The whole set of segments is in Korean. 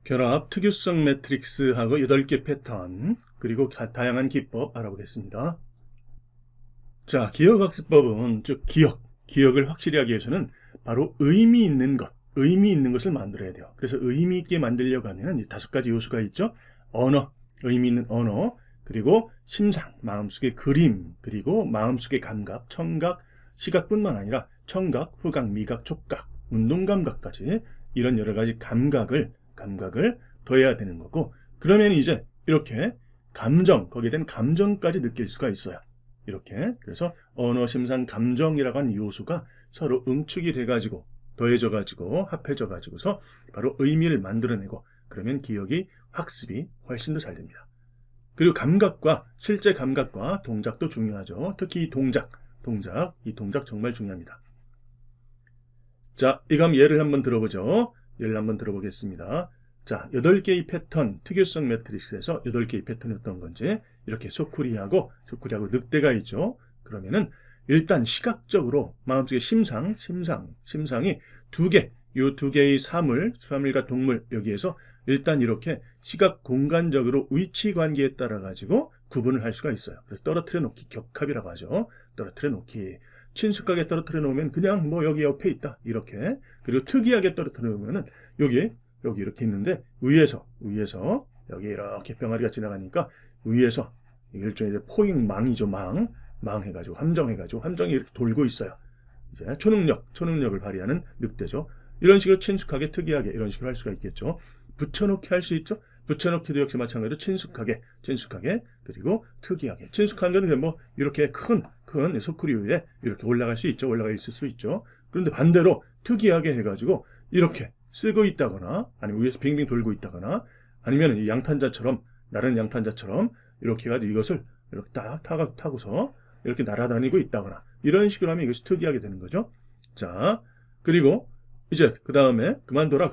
결합 특유성 매트릭스하고 8개 패턴 그리고 다양한 기법 알아보겠습니다. 자, 기억학습법은 즉 기억을 확실히 하기 위해서는 바로 의미 있는 것을 만들어야 돼요. 그래서 의미 있게 만들려고 하면 5가지 요소가 있죠. 언어, 의미 있는 언어, 그리고 심상, 마음속의 그림, 그리고 마음속의 감각, 청각, 시각뿐만 아니라 청각, 후각, 미각, 촉각, 운동감각까지 이런 여러 가지 감각을 더해야 되는 거고, 그러면 이제 이렇게 거기에 대한 감정까지 느낄 수가 있어요. 이렇게. 그래서 언어, 심상, 감정이라고 하는 요소가 서로 응축이 돼가지고 더해져가지고 합해져가지고서 바로 의미를 만들어내고, 그러면 기억이 학습이 훨씬 더 잘 됩니다. 그리고 실제 감각과 동작도 중요하죠. 특히 이 동작 정말 중요합니다. 자, 이거 예를 한번 들어보죠. 예를 한번 들어보겠습니다. 자, 8개의 패턴, 특유성 매트릭스에서 8개의 패턴이 어떤 건지, 이렇게 소쿠리하고 늑대가 있죠. 그러면은 일단 시각적으로 마음속에 심상이 이 2개의 사물과 동물, 여기에서 일단 이렇게 시각 공간적으로 위치 관계에 따라 가지고 구분을 할 수가 있어요. 그래서 떨어뜨려 놓기, 격합이라고 하죠. 떨어뜨려 놓기. 친숙하게 떨어뜨려 놓으면 그냥 여기 옆에 있다, 이렇게. 그리고 특이하게 떨어뜨려 놓으면은 여기 이렇게 있는데 위에서 여기 이렇게 병아리가 지나가니까 위에서 일종의 포획망이죠. 망 해가지고 함정이 이렇게 돌고 있어요. 이제 초능력을 발휘하는 늑대죠. 이런 식으로 친숙하게, 특이하게 이런 식으로 할 수가 있겠죠. 붙여놓기 할 수 있죠. 붙여놓기도 역시 마찬가지로 친숙하게, 그리고 특이하게. 친숙한 건 이렇게 큰 소쿠리 위에 이렇게 올라가 있을 수 있죠. 그런데 반대로 특이하게 해가지고 이렇게 쓰고 있다거나, 아니면 위에서 빙빙 돌고 있다거나, 아니면 이 나르는 양탄자처럼 이렇게 해가지고 이것을 이렇게 딱 타고서 이렇게 날아다니고 있다거나, 이런 식으로 하면 이것이 특이하게 되는 거죠. 자, 그리고 이제 그 다음에 그만 돌아.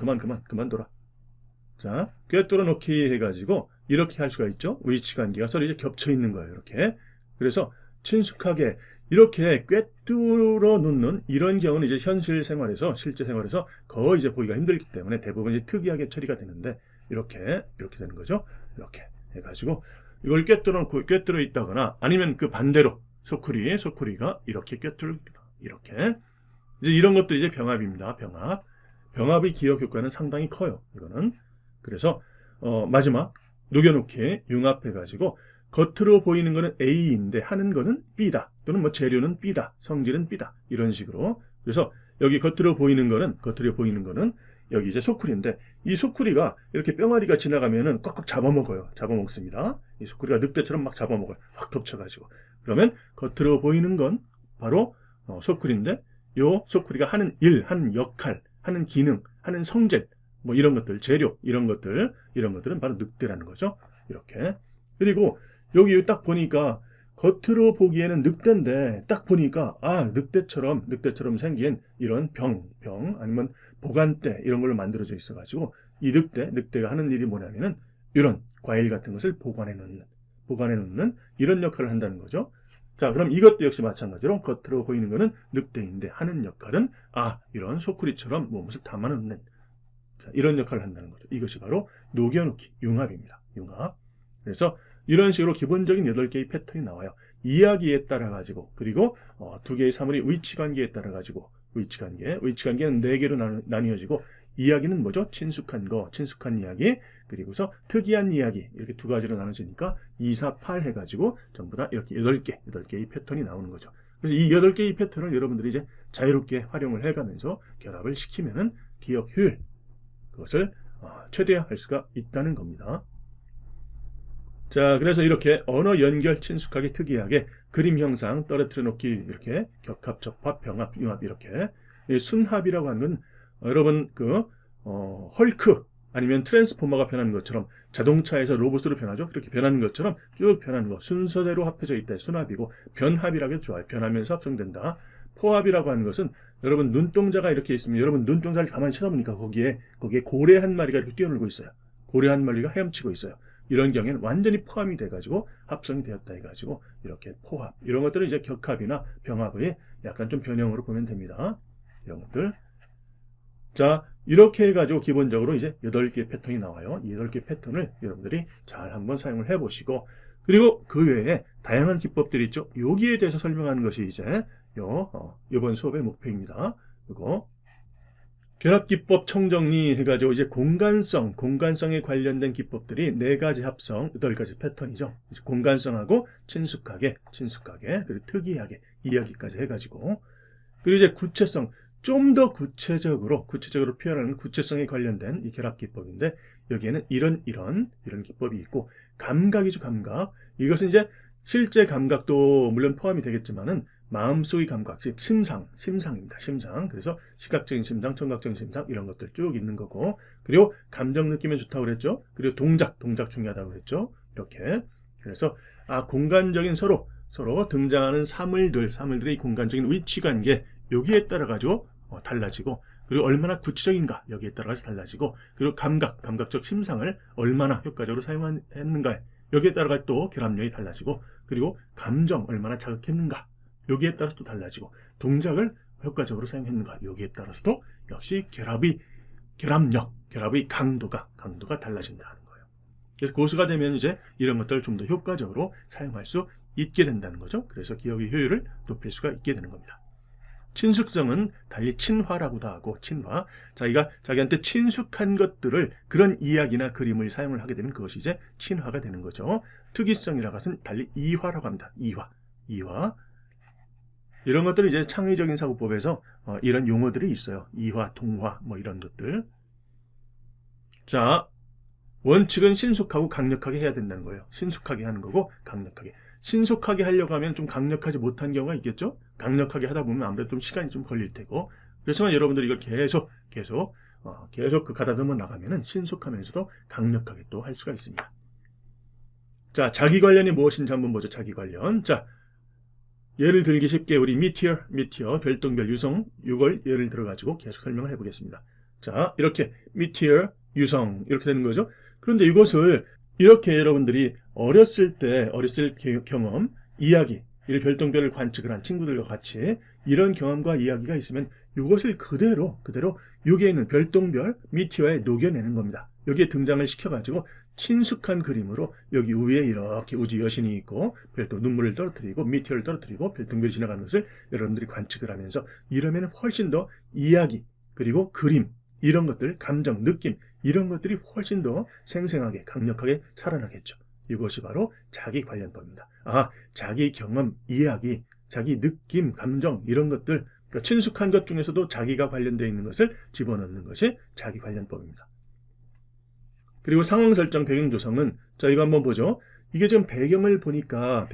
자, 꿰뚫어 놓기 해가지고 이렇게 할 수가 있죠. 위치 관계가 서로 이제 겹쳐 있는 거예요. 이렇게. 그래서 친숙하게 이렇게 꿰뚫어 놓는 이런 경우는 이제 실제 생활에서 거의 이제 보기가 힘들기 때문에 대부분 이제 특이하게 처리가 되는데, 이렇게 되는 거죠. 이렇게 해가지고 이걸 꿰뚫어 있다거나, 아니면 그 반대로 소쿠리가 이렇게 꿰뚫어 이렇게. 이제 이런 것들이 이제 병합입니다. 병합의 기억 효과는 상당히 커요. 이거는. 그래서 마지막 녹여놓기, 융합해가지고 겉으로 보이는 거는 A인데 하는 거는 B다, 또는 재료는 B다, 성질은 B다, 이런 식으로. 그래서 여기 겉으로 보이는 거는 여기 이제 소쿠리인데, 이 소쿠리가 이렇게 병아리가 지나가면은 꽉꽉 잡아먹습니다. 이 소쿠리가 늑대처럼 막 잡아먹어요. 확 덮쳐가지고. 그러면 겉으로 보이는 건 바로 소쿠리인데, 요 소쿠리가 하는 일, 하는 역할, 하는 기능, 하는 성질, 이런 것들, 재료, 이런 것들은 바로 늑대라는 거죠. 이렇게. 그리고 여기 딱 보니까 겉으로 보기에는 늑대인데, 딱 보니까 늑대처럼 생긴 이런 병 아니면 보관대, 이런 걸로 만들어져 있어가지고 이 늑대가 하는 일이 뭐냐면은 이런 과일 같은 것을 보관해 놓는 이런 역할을 한다는 거죠. 자, 그럼 이것도 역시 마찬가지로 겉으로 보이는 거는 늑대인데 하는 역할은 이런 소쿠리처럼 무엇을 담아놓는, 자, 이런 역할을 한다는 거죠. 이것이 바로 녹여놓기, 융합입니다. 융합. 그래서 이런 식으로 기본적인 8개의 패턴이 나와요. 이야기에 따라 가지고, 그리고 2개의 사물이 위치관계에 따라 가지고, 위치관계는 4개로 나뉘어지고, 이야기는 뭐죠? 친숙한 이야기, 그리고서 특이한 이야기, 이렇게 2가지로 나눠지니까 2, 4, 8 해가지고 전부 다 이렇게 8개의 패턴이 나오는 거죠. 그래서 이 8개의 패턴을 여러분들이 이제 자유롭게 활용을 해가면서 결합을 시키면은 기억 효율, 그것을 최대화할 수가 있다는 겁니다. 자, 그래서 이렇게 언어 연결, 친숙하게, 특이하게, 그림 형상, 떨어뜨려 놓기, 이렇게 격합, 접합, 병합, 융합, 이렇게. 순합이라고 하는 건 여러분 헐크 아니면 트랜스포머가 변하는 것처럼, 자동차에서 로봇으로 변하죠. 그렇게 변하는 것처럼 쭉 변하는 거, 순서대로 합해져 있다, 순합이고, 변합이라고 해도 좋아요. 변하면서 합성된다. 포합이라고 하는 것은 여러분 눈동자가 이렇게 있으면 여러분 눈동자를 가만히 쳐다보니까 거기에 고래 한 마리가 이렇게 뛰어놀고 있어요. 고래 한 마리가 헤엄치고 있어요. 이런 경우에는 완전히 포함이 돼가지고 합성이 되었다 해가지고 이렇게 포합, 이런 것들은 이제 격합이나 병합의 약간 좀 변형으로 보면 됩니다. 이런 것들. 자, 이렇게 해가지고 기본적으로 이제 8개 패턴이 나와요. 이 8개 패턴을 여러분들이 잘 한번 사용을 해보시고, 그리고 그 외에 다양한 기법들이 있죠. 여기에 대해서 설명하는 것이 이제 이번 수업의 목표입니다. 그리고 결합기법 총정리 해가지고 이제 공간성에 관련된 기법들이 4가지 합성, 8가지 패턴이죠. 이제 공간성하고 친숙하게, 그리고 특이하게, 이야기까지 해가지고, 그리고 이제 구체성, 좀 더 구체적으로 표현하는 구체성에 관련된 이 결합기법인데, 여기에는 이런 기법이 있고, 감각이죠, 감각. 이것은 이제 실제 감각도 물론 포함이 되겠지만은, 마음속의 감각, 즉 심상입니다. 심상. 그래서 시각적인 심상, 청각적인 심상 이런 것들 쭉 있는 거고, 그리고 감정 느낌에 좋다고 그랬죠. 그리고 동작 중요하다고 그랬죠. 이렇게. 그래서 공간적인 서로 등장하는 사물들의 공간적인 위치 관계 여기에 따라 가지고 달라지고, 그리고 얼마나 구체적인가 여기에 따라서 달라지고, 그리고 감각적 심상을 얼마나 효과적으로 사용했는가 여기에 따라 또 결합력이 달라지고, 그리고 감정 얼마나 자극했는가 여기에 따라서 또 달라지고, 동작을 효과적으로 사용했는가 여기에 따라서도 역시 결합의 강도가 달라진다는 거예요. 그래서 고수가 되면 이제 이런 것들을 좀 더 효과적으로 사용할 수 있게 된다는 거죠. 그래서 기억의 효율을 높일 수가 있게 되는 겁니다. 친숙성은 달리 친화라고도 하고, 친화. 자기가 자기한테 친숙한 것들을, 그런 이야기나 그림을 사용을 하게 되면 그것이 이제 친화가 되는 거죠. 특이성이라고 해서는 달리 이화라고 합니다. 이화. 이런 것들은 이제 창의적인 사고법에서 이런 용어들이 있어요. 이화, 동화, 뭐 이런 것들. 자, 원칙은 신속하고 강력하게 해야 된다는 거예요. 신속하게 하는 거고, 강력하게. 신속하게 하려고 하면 좀 강력하지 못한 경우가 있겠죠? 강력하게 하다 보면 아무래도 좀 시간이 좀 걸릴 테고. 그렇지만 여러분들이 이걸 계속 그 가다듬어 나가면은 신속하면서도 강력하게 또 할 수가 있습니다. 자, 자기 관련이 무엇인지 한번 보죠. 자기 관련. 자, 예를 들기 쉽게 우리 미티어, 별똥별, 유성, 이걸 예를 들어가지고 계속 설명을 해보겠습니다. 자, 이렇게 미티어, 유성 이렇게 되는 거죠. 그런데 이것을 이렇게 여러분들이 어렸을 경험, 이야기, 이 별똥별을 관측을 한 친구들과 같이 이런 경험과 이야기가 있으면 이것을 그대로 여기에 있는 별똥별, 미티어에 녹여내는 겁니다. 여기에 등장을 시켜가지고 친숙한 그림으로 여기 위에 이렇게 우주 여신이 있고 별도 눈물을 떨어뜨리고 미티어를 떨어뜨리고 별똥별이 지나가는 것을 여러분들이 관측을 하면서, 이러면 훨씬 더 이야기, 그리고 그림, 이런 것들, 감정, 느낌 이런 것들이 훨씬 더 생생하게 강력하게 살아나겠죠. 이것이 바로 자기 관련법입니다. 자기 경험, 이야기, 자기 느낌, 감정 이런 것들, 그러니까 친숙한 것 중에서도 자기가 관련되어 있는 것을 집어넣는 것이 자기 관련법입니다. 그리고 상황 설정, 배경 조성은, 자, 이거 한번 보죠. 이게 지금 배경을 보니까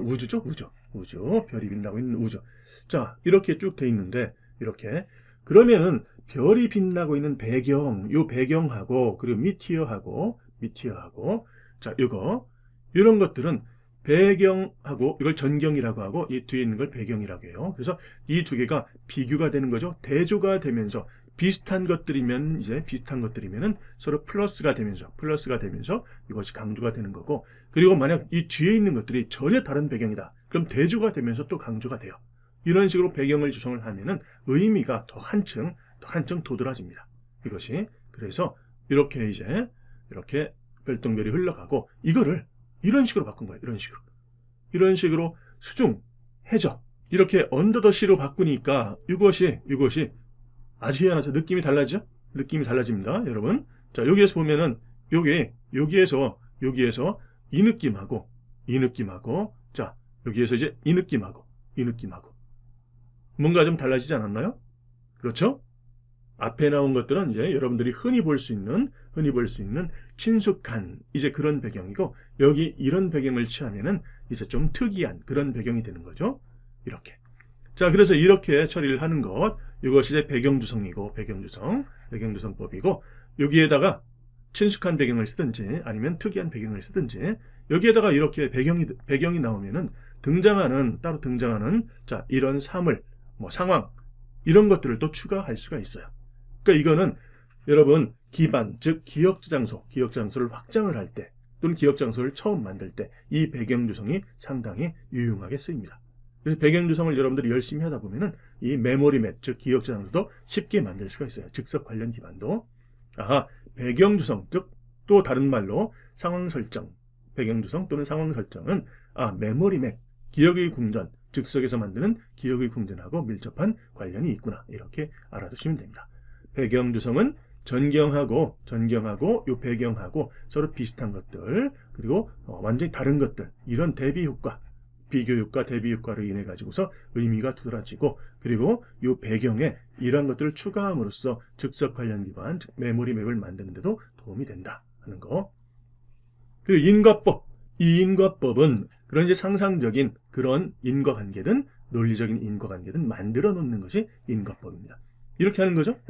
우주죠. 우주. 별이 빛나고 있는 우주. 자, 이렇게 쭉 돼 있는데, 이렇게. 그러면은 별이 빛나고 있는 배경, 요 배경하고, 그리고 미티어하고, 자, 이런 것들은 배경하고, 이걸 전경이라고 하고, 이 뒤에 있는 걸 배경이라고 해요. 그래서 이 두 개가 비교가 되는 거죠. 대조가 되면서, 비슷한 것들이면은 서로 플러스가 되면서 이것이 강조가 되는 거고, 그리고 만약 이 뒤에 있는 것들이 전혀 다른 배경이다. 그럼 대조가 되면서 또 강조가 돼요. 이런 식으로 배경을 조성을 하면은 의미가 더 한층 도드라집니다. 이것이. 그래서 이렇게 별똥별이 흘러가고, 이거를 이런 식으로 바꾼 거예요. 이런 식으로 수중, 해저, 이렇게 언더 더 시로 바꾸니까 이것이 아주 희한하죠. 느낌이 달라집니다, 여러분. 자, 여기에서 보면은 여기에서 이 느낌하고, 자, 여기에서 이제 이 느낌하고 뭔가 좀 달라지지 않았나요? 그렇죠? 앞에 나온 것들은 이제 여러분들이 흔히 볼 수 있는 친숙한 이제 그런 배경이고, 여기 이런 배경을 취하면은 이제 좀 특이한 그런 배경이 되는 거죠. 이렇게. 자, 그래서 이렇게 처리를 하는 것, 이것이 이제 배경조성법이고, 여기에다가 친숙한 배경을 쓰든지 아니면 특이한 배경을 쓰든지, 여기에다가 이렇게 배경이 나오면은 따로 등장하는 자, 이런 사물, 상황 이런 것들을 또 추가할 수가 있어요. 그러니까 이거는 여러분 기반, 즉 기억장소를 확장을 할 때, 또는 기억장소를 처음 만들 때 이 배경 조성이 상당히 유용하게 쓰입니다. 그래서 배경 조성을 여러분들이 열심히 하다 보면은 이 메모리 맵, 즉 기억 저장도 쉽게 만들 수가 있어요. 즉석 관련 기반도. 배경 조성, 즉 또 다른 말로 상황 설정, 배경 조성 또는 상황 설정은 메모리 맵, 기억의 궁전, 즉석에서 만드는 기억의 궁전하고 밀접한 관련이 있구나. 이렇게 알아두시면 됩니다. 배경 조성은 전경하고 요 배경하고 서로 비슷한 것들, 그리고 완전히 다른 것들, 이런 대비 효과, 비교 효과, 대비 효과로 인해 가지고서 의미가 두드러지고, 그리고 요 배경에 이런 것들을 추가함으로써 즉석 관련 기반, 즉 메모리 맵을 만드는 데도 도움이 된다 하는 거. 그리고 인과법, 이 인과법은 그런 이제 상상적인 그런 인과관계든 논리적인 인과관계든 만들어 놓는 것이 인과법입니다. 이렇게 하는 거죠.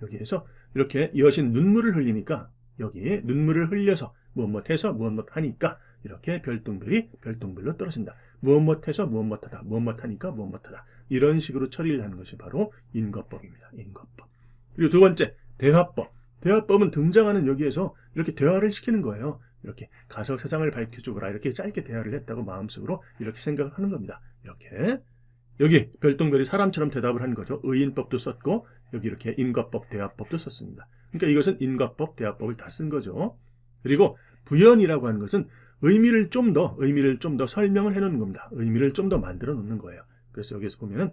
여기에서 이렇게 여신 눈물을 흘리니까, 여기에 눈물을 흘려서 무엇 해서 무엇 하니까 이렇게 별똥별이 별똥별로 떨어진다. 무엇 해서 무엇 하다, 무엇 하니까 무엇 하다. 이런 식으로 처리를 하는 것이 바로 인과법입니다. 인과법. 그리고 두 번째, 대화법. 대화법은 등장하는 여기에서 이렇게 대화를 시키는 거예요. 이렇게 가서 세상을 밝혀주거라. 이렇게 짧게 대화를 했다고 마음속으로 이렇게 생각을 하는 겁니다. 이렇게. 여기 별똥별이 사람처럼 대답을 한 거죠. 의인법도 썼고, 여기 이렇게 인과법, 대화법도 썼습니다. 그러니까 이것은 인과법, 대화법을 다 쓴 거죠. 그리고 부연이라고 하는 것은 의미를 좀 더 설명을 해놓는 겁니다. 의미를 좀 더 만들어 놓는 거예요. 그래서 여기서 보면은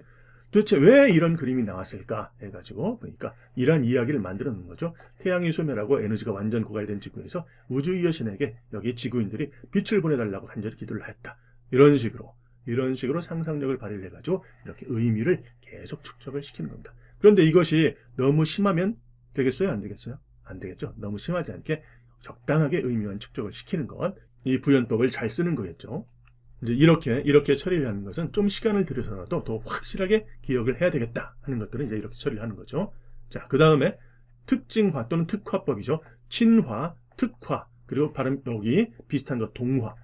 도대체 왜 이런 그림이 나왔을까 해가지고 보니까 이러한 이야기를 만들어 놓는 거죠. 태양이 소멸하고 에너지가 완전 고갈된 지구에서 우주 여신에게 여기 지구인들이 빛을 보내달라고 간절히 기도를 했다. 이런 식으로 상상력을 발휘를 해가지고 이렇게 의미를 계속 축적을 시키는 겁니다. 그런데 이것이 너무 심하면 되겠어요? 안 되겠어요? 안 되겠죠. 너무 심하지 않게 적당하게 의미만 축적을 시키는 것, 이 부연법을 잘 쓰는 거겠죠. 이제 이렇게 처리를 하는 것은 좀 시간을 들여서라도 더 확실하게 기억을 해야 되겠다 하는 것들은 이제 이렇게 처리를 하는 거죠. 자, 그 다음에 특징화 또는 특화법이죠. 친화, 특화, 그리고 발음 여기 비슷한 거 동화,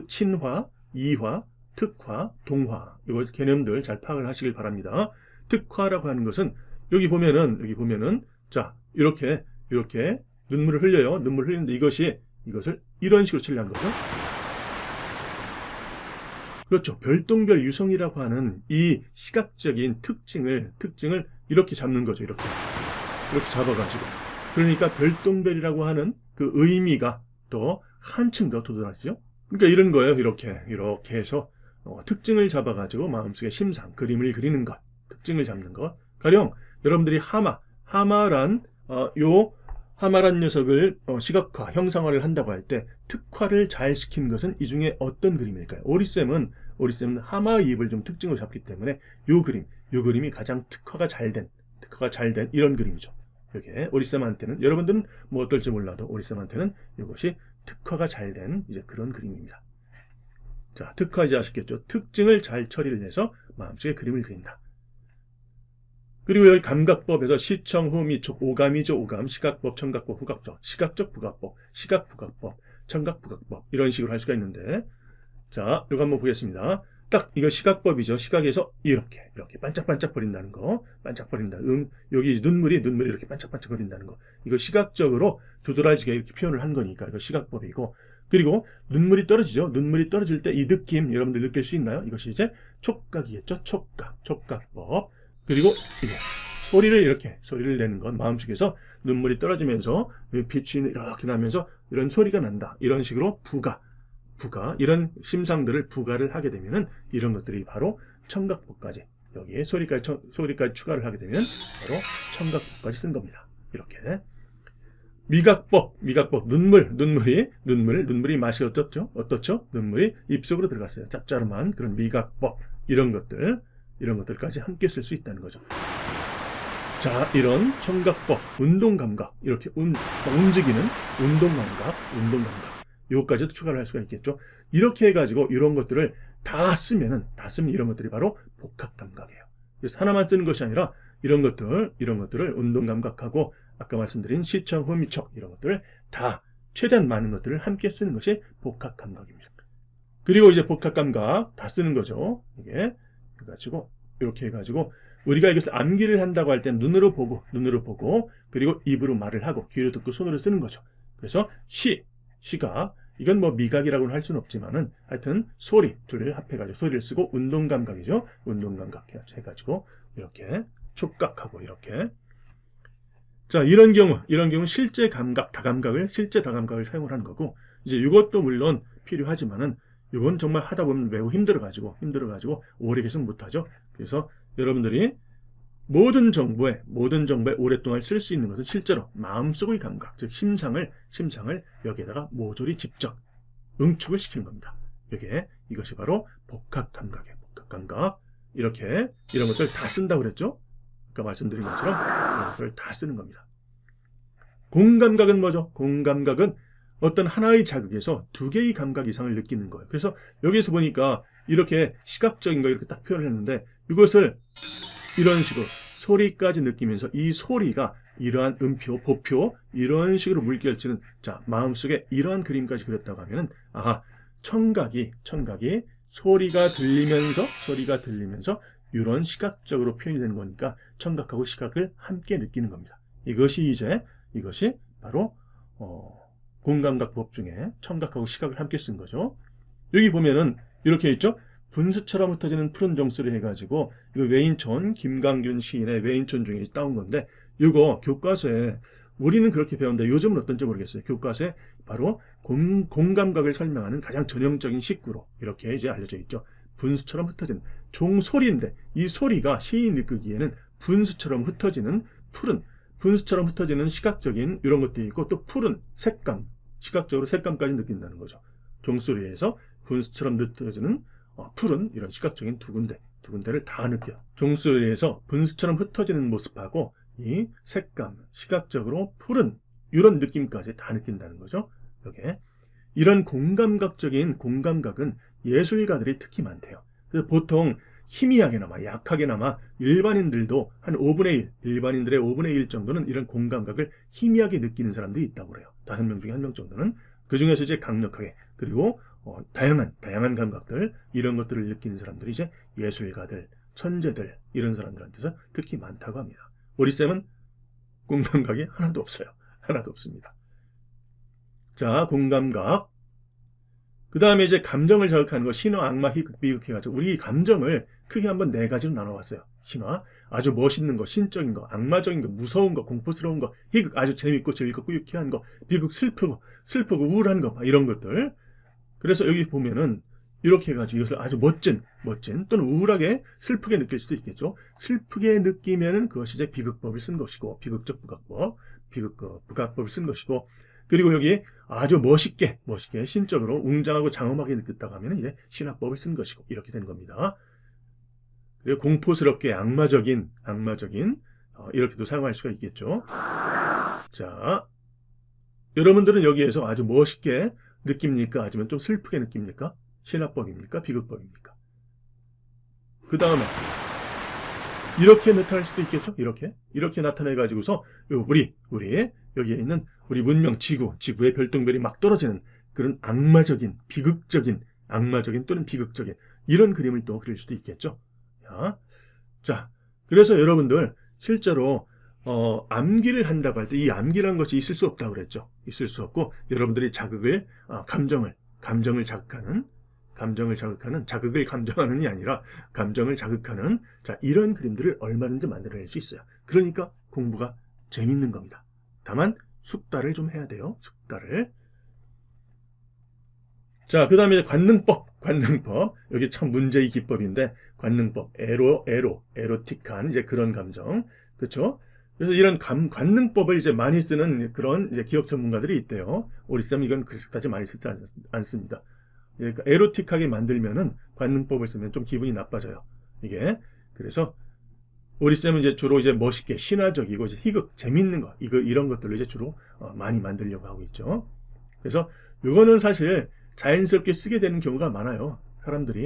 친화, 이화, 특화, 동화. 이거 개념들 잘 파악을 하시길 바랍니다. 특화라고 하는 것은 여기 보면은 자, 이렇게 눈물을 흘려요. 눈물을 흘리는데 이것을 이런 식으로 처리한 거죠. 그렇죠. 별똥별 유성이라고 하는 이 시각적인 특징을 이렇게 잡는 거죠. 이렇게 잡아가지고. 그러니까 별똥별이라고 하는 그 의미가 또 한층 더 도드라지죠. 그러니까 이런 거예요. 이렇게 해서 특징을 잡아가지고 마음속에 심상, 그림을 그리는 것, 특징을 잡는 것. 가령 여러분들이 하마란 녀석을 시각화, 형상화를 한다고 할 때 특화를 잘 시킨 것은 이 중에 어떤 그림일까요? 오리쌤은 하마의 입을 좀 특징으로 잡기 때문에 요 그림이 가장 특화가 잘 된 이런 그림이죠. 이게 오리쌤한테는, 여러분들은 뭐 어떨지 몰라도 오리쌤한테는 이것이 특화가 잘 된 이제 그런 그림입니다. 자, 특화 이제 아시겠죠? 특징을 잘 처리를 해서 마음속에 그림을 그린다. 그리고 여기 감각법에서 시청, 후, 미촉, 오감이죠. 오감, 시각법, 청각법, 후각법, 시각적 부각법, 시각부각법, 청각부각법 이런 식으로 할 수가 있는데, 자, 이거 한번 보겠습니다. 딱 이거 시각법이죠. 시각에서 이렇게 반짝반짝거린다는 거, 반짝거린다. 여기 눈물이 이렇게 반짝반짝거린다는 거. 이거 시각적으로 두드러지게 이렇게 표현을 한 거니까 이거 시각법이고, 그리고 눈물이 떨어지죠. 눈물이 떨어질 때 이 느낌 여러분들 느낄 수 있나요? 이것이 이제 촉각이겠죠. 촉각법. 그리고 이게 소리를 내는 건 마음속에서 눈물이 떨어지면서 빛이 이렇게 나면서 이런 소리가 난다. 이런 식으로 부가 이런 심상들을 부가를 하게 되면은 이런 것들이 바로 청각법까지, 여기에 소리까지 추가를 하게 되면 바로 청각법까지 쓴 겁니다. 이렇게. 미각법, 눈물이 맛이 어떻죠? 눈물이 입속으로 들어갔어요. 짭짤한 그런 미각법, 이런 것들까지 함께 쓸 수 있다는 거죠. 자, 이런 청각법, 운동감각, 이렇게 움직이는 운동감각, 요거까지도 추가를 할 수가 있겠죠. 이렇게 해가지고 이런 것들을 다 쓰면 이런 것들이 바로 복합감각이에요. 그래서 하나만 쓰는 것이 아니라 이런 것들을 운동감각하고 아까 말씀드린 시청, 후, 미촉 이런 것들을 다 최대한 많은 것들을 함께 쓰는 것이 복합감각입니다. 그리고 이제 복합감각 다 쓰는 거죠. 이게 이렇게 해가지고 우리가 이것을 암기를 한다고 할 때 눈으로 보고 그리고 입으로 말을 하고 귀로 듣고 손으로 쓰는 거죠. 그래서 시가 이건 뭐 미각이라고는 할 수는 없지만은 하여튼 소리 둘을 합해가지고 소리를 쓰고 운동감각이죠. 운동감각 해가지고 이렇게 촉각하고 이렇게. 자, 이런 경우 실제 다감각을 사용을 하는 거고, 이제 이것도 물론 필요하지만은 이건 정말 하다 보면 매우 힘들어가지고 오래 계속 못하죠. 그래서 여러분들이 모든 정보에 오랫동안 쓸 수 있는 것은 실제로 마음속의 감각, 즉 심상을 여기에다가 모조리 직접 응축을 시키는 겁니다. 이것이 바로 복합감각이에요. 복합감각. 이렇게 이런 것들 다 쓴다고 그랬죠? 아까 말씀드린 것처럼 이런 것들을 다 쓰는 겁니다. 공감각은 뭐죠? 공감각은 어떤 하나의 자극에서 두 개의 감각 이상을 느끼는 거예요. 그래서 여기서 보니까 이렇게 시각적인 거 이렇게 딱 표현을 했는데, 이것을 이런 식으로 소리까지 느끼면서 이 소리가 이러한 음표, 보표 이런 식으로 물결치는, 자, 마음속에 이러한 그림까지 그렸다고 하면은 청각이 소리가 들리면서 이런 시각적으로 표현이 되는 거니까 청각하고 시각을 함께 느끼는 겁니다. 이것이 바로 공감각 중에 청각하고 시각을 함께 쓴 거죠. 여기 보면은 이렇게 있죠. 분수처럼 흩어지는 푸른 종소리 해가지고 이거 외인촌 김강균 시인의 외인촌 중에 따온 건데, 이거 교과서에 우리는 그렇게 배웠는데 요즘은 어떤지 모르겠어요. 교과서에 바로 공감각을 설명하는 가장 전형적인 식구로 이렇게 이제 알려져 있죠. 분수처럼 흩어지는 종소리인데, 이 소리가 시인이 느끼기에는 분수처럼 흩어지는 시각적인 이런 것도 있고, 또 푸른 색감, 시각적으로 색감까지 느낀다는 거죠. 종소리에서 분수처럼 흩어지는 푸른 이런 시각적인 두 군데를 다 느껴요. 종소리에서 분수처럼 흩어지는 모습하고 이 색감, 시각적으로 푸른 이런 느낌까지 다 느낀다는 거죠. 이런 공감각은 예술가들이 특히 많대요. 그래서 보통 희미하게나마 약하게나마 일반인들도 한 5분의 1, 일반인들의 5분의 1 정도는 이런 공감각을 희미하게 느끼는 사람들이 있다고 그래요. 5명 중에 1명 정도는. 그 중에서 이제 강력하게, 그리고 다양한 감각들, 이런 것들을 느끼는 사람들이 이제 예술가들, 천재들, 이런 사람들한테서 특히 많다고 합니다. 우리 쌤은 공감각이 하나도 없어요. 하나도 없습니다. 자, 공감각. 그 다음에 이제 감정을 자극하는 거, 신화, 악마, 희극, 비극 해가지고 우리 감정을 크게 한번 4가지로 나눠봤어요. 신화, 아주 멋있는 거, 신적인 거, 악마적인 거, 무서운 거, 공포스러운 거. 희극, 아주 재밌고 즐겁고 유쾌한 거. 비극, 슬프고 우울한 거, 이런 것들. 그래서 여기 보면은 이렇게 해가지고 이것을 아주 멋진 또는 우울하게 슬프게 느낄 수도 있겠죠. 슬프게 느끼면은 그것이 이제 비극법을 쓴 것이고, 비극적 부각법을 쓴 것이고, 그리고 여기 아주 멋있게 신적으로 웅장하고 장엄하게 느꼈다고 하면 이제 신화법을 쓴 것이고, 이렇게 된 겁니다. 그리고 공포스럽게 악마적인 이렇게도 사용할 수가 있겠죠. 자, 여러분들은 여기에서 아주 멋있게 느낍니까? 아니면 좀 슬프게 느낍니까? 신화법입니까? 비극법입니까? 그 다음에 이렇게 나타날 수도 있겠죠. 이렇게 나타내 가지고서 우리 여기에 있는 우리 문명 지구의 별똥별이 막 떨어지는 그런 악마적인 또는 비극적인 이런 그림을 또 그릴 수도 있겠죠. 자, 그래서 여러분들 실제로 암기를 한다고 할 때 이 암기라는 것이 있을 수 없다고 그랬죠. 있을 수 없고, 여러분들이 감정을 자극하는, 자극을 감정하는이 아니라 감정을 자극하는, 자, 이런 그림들을 얼마든지 만들어낼 수 있어요. 그러니까 공부가 재밌는 겁니다. 다만 숙달을 좀 해야 돼요. 숙달을. 자, 그 다음에 관능법. 여기 참 문제의 기법인데, 관능법. 에로틱한 이제 그런 감정. 그렇죠? 그래서 이런 관능법을 이제 많이 쓰는 그런 이제 기억 전문가들이 있대요. 우리 쌤은 이건 그렇게까지 많이 쓰지 않습니다. 그러니까 에로틱하게 만들면은 관능법을 쓰면 좀 기분이 나빠져요. 이게. 그래서 우리 쌤은 이제 주로 이제 멋있게 신화적이고 이제 희극 재밌는 거 이런 것들을 이제 주로 많이 만들려고 하고 있죠. 그래서 이거는 사실 자연스럽게 쓰게 되는 경우가 많아요.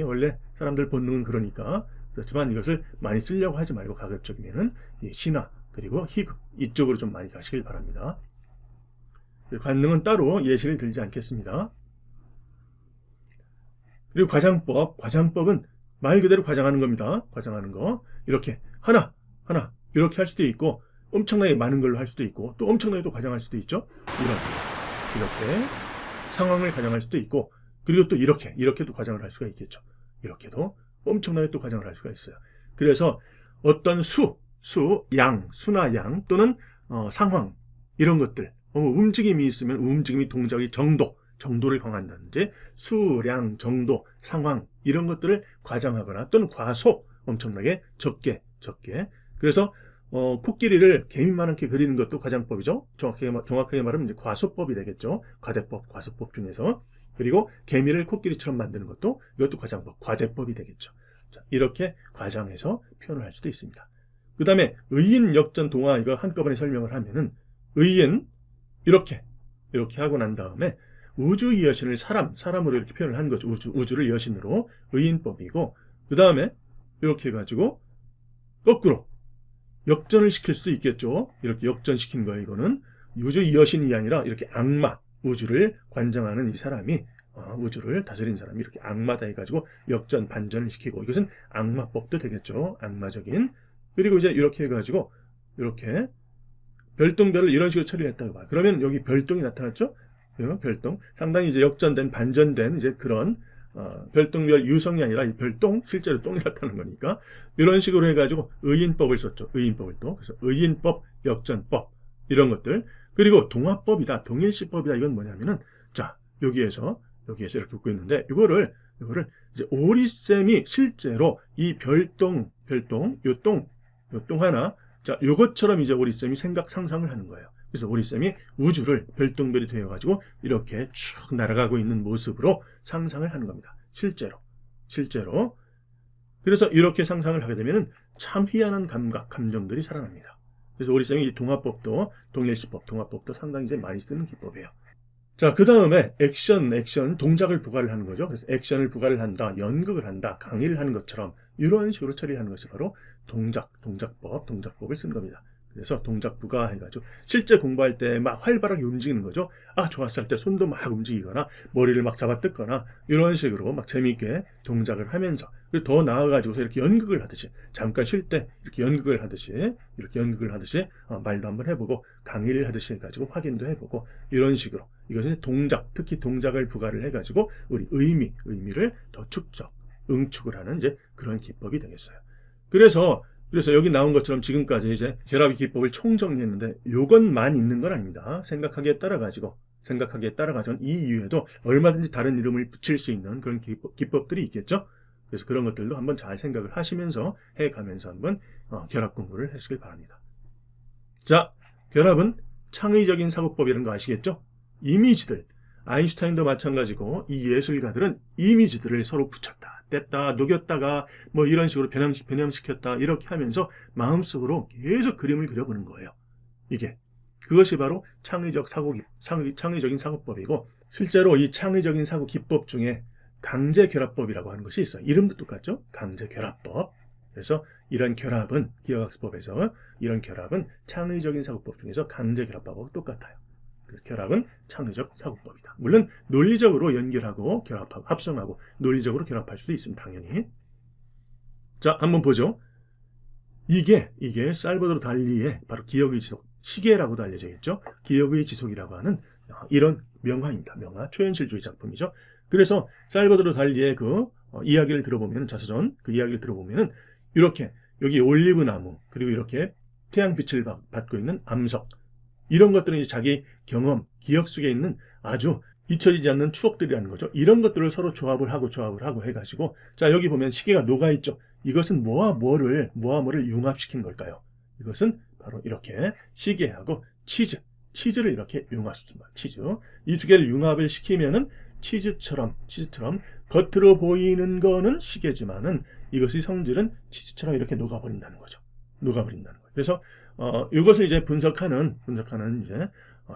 원래 사람들 본능은 그러니까. 그렇지만 이것을 많이 쓰려고 하지 말고 가급적이면은 신화 그리고 희극 이쪽으로 좀 많이 가시길 바랍니다. 관능은 따로 예시를 들지 않겠습니다. 그리고 과장법은 말 그대로 과장하는 겁니다. 과장하는 거. 이렇게 하나 이렇게 할 수도 있고, 엄청나게 많은 걸로 할 수도 있고, 또 엄청나게 또 과장할 수도 있죠. 이렇게 상황을 가정할 수도 있고, 그리고 또 이렇게도 과장을 할 수가 있겠죠. 이렇게도 엄청나게 또 과장을 할 수가 있어요. 그래서 어떤 수나 양 또는 상황 이런 것들, 움직임이 있으면 움직임이 동작이 정도를 강한다든지 수량, 정도, 상황 이런 것들을 과장하거나 또는 과소 엄청나게 적게 그래서 코끼리를 개미만하게 그리는 것도 과장법이죠. 정확하게 말하면 이제 과소법이 되겠죠. 과소법 중에서. 그리고 개미를 코끼리처럼 만드는 것도 이것도 과장법, 과대법이 되겠죠. 자, 이렇게 과장해서 표현을 할 수도 있습니다. 그 다음에 의인, 역전, 동화 이거 한꺼번에 설명을 하면은 의인 이렇게 하고 난 다음에 우주 여신을 사람으로 이렇게 표현을 한 거죠. 우주를 여신으로 의인법이고, 그 다음에 이렇게 해가지고 거꾸로 역전을 시킬 수도 있겠죠. 이렇게 역전시킨 거예요. 이거는 우주 여신이 아니라 이렇게 악마, 우주를 관장하는 이 사람이 우주를 다스린 사람이 이렇게 악마다 해가지고 역전, 반전을 시키고, 이것은 악마법도 되겠죠. 악마적인. 그리고 이제 이렇게 해가지고 이렇게 별똥별을 이런 식으로 처리를 했다고 봐요. 그러면 여기 별똥이 나타났죠? 별똥. 상당히 이제 역전된, 반전된 이제 그런 별똥별 유성이 아니라 이 별똥, 실제로 똥이 나타나는 거니까 이런 식으로 해가지고 의인법을 썼죠. 의인법을 또. 그래서 의인법, 역전법 이런 것들. 그리고 동화법이다, 동일시법이다. 이건 뭐냐면은 자 여기에서 이렇게 웃고 있는데 이거를 이제 오리쌤이 실제로 이 별똥, 요 똥 하나, 자 요것처럼 이제 오리쌤이 상상을 하는 거예요. 그래서 오리쌤이 우주를 별똥별이 되어가지고 이렇게 쭉 날아가고 있는 모습으로 상상을 하는 겁니다. 실제로. 그래서 이렇게 상상을 하게 되면은 참 희한한 감정들이 살아납니다. 그래서 오리쌤이 이 동화법도, 동일시법, 동화법도 상당히 이제 많이 쓰는 기법이에요. 자, 그 다음에 액션, 동작을 부과를 하는 거죠. 그래서 액션을 부과를 한다, 연극을 한다, 강의를 하는 것처럼 이런 식으로 처리하는 것이 바로 동작법을 쓴 겁니다. 그래서 동작 부과해가지고 실제 공부할 때 막 활발하게 움직이는 거죠. 좋았어 할 때 손도 막 움직이거나 머리를 막 잡아뜯거나 이런 식으로 막 재미있게 동작을 하면서, 그리고 더 나아가지고서 이렇게 연극을 하듯이 잠깐 쉴 때 이렇게 연극을 하듯이 말도 한번 해보고 강의를 하듯이 해가지고 확인도 해보고 이런 식으로, 이것은 동작, 특히 동작을 부과를 해가지고 우리 의미를 더 응축을 하는 이제 그런 기법이 되겠어요. 그래서 여기 나온 것처럼 지금까지 이제 결합의 기법을 총정리했는데 요것만 있는 건 아닙니다. 생각하기에 따라가지고 이 이외에도 얼마든지 다른 이름을 붙일 수 있는 그런 기법들이 있겠죠. 그래서 그런 것들도 한번 잘 생각을 하시면서 해가면서 한번 결합 공부를 하시길 바랍니다. 자, 결합은 창의적인 사고법이라는 거 아시겠죠? 이미지들, 아인슈타인도 마찬가지고 이 예술가들은 이미지들을 서로 붙였다, 뗐다, 녹였다가 뭐 이런 식으로 변형시켰다 이렇게 하면서 마음속으로 계속 그림을 그려보는 거예요. 그것이 바로 창의적인 사고법이고, 실제로 이 창의적인 사고 기법 중에 강제결합법이라고 하는 것이 있어요. 이름도 똑같죠? 강제결합법. 그래서 이런 결합은 기억학습법에서 이런 결합은 창의적인 사고법 중에서 강제결합법하고 똑같아요. 결합은 창의적 사고법이다. 물론 논리적으로 연결하고 결합하고 합성하고 논리적으로 결합할 수도 있습니다. 당연히. 자, 한번 보죠. 이게 살바도르 달리의 바로 기억의 지속, 시계라고도 알려져 있죠. 기억의 지속이라고 하는 이런 명화입니다. 명화, 초현실주의 작품이죠. 그래서 살바도르 달리의 그 이야기를 들어보면, 자서전 그 이야기를 들어보면은 이렇게 여기 올리브 나무, 그리고 이렇게 태양빛을 받고 있는 암석, 이런 것들은 이제 자기 경험, 기억 속에 있는 아주 잊혀지지 않는 추억들이라는 거죠. 이런 것들을 서로 조합을 하고 해가지고, 자, 여기 보면 시계가 녹아있죠. 이것은 뭐와 뭐를 융합시킨 걸까요? 이것은 바로 이렇게 시계하고 치즈를 이렇게 융합시킨 거예요. 치즈. 이 두 개를 융합을 시키면은 치즈처럼 겉으로 보이는 거는 시계지만은 이것의 성질은 치즈처럼 이렇게 녹아버린다는 거죠. 그래서 이것을 이제 분석하는 이제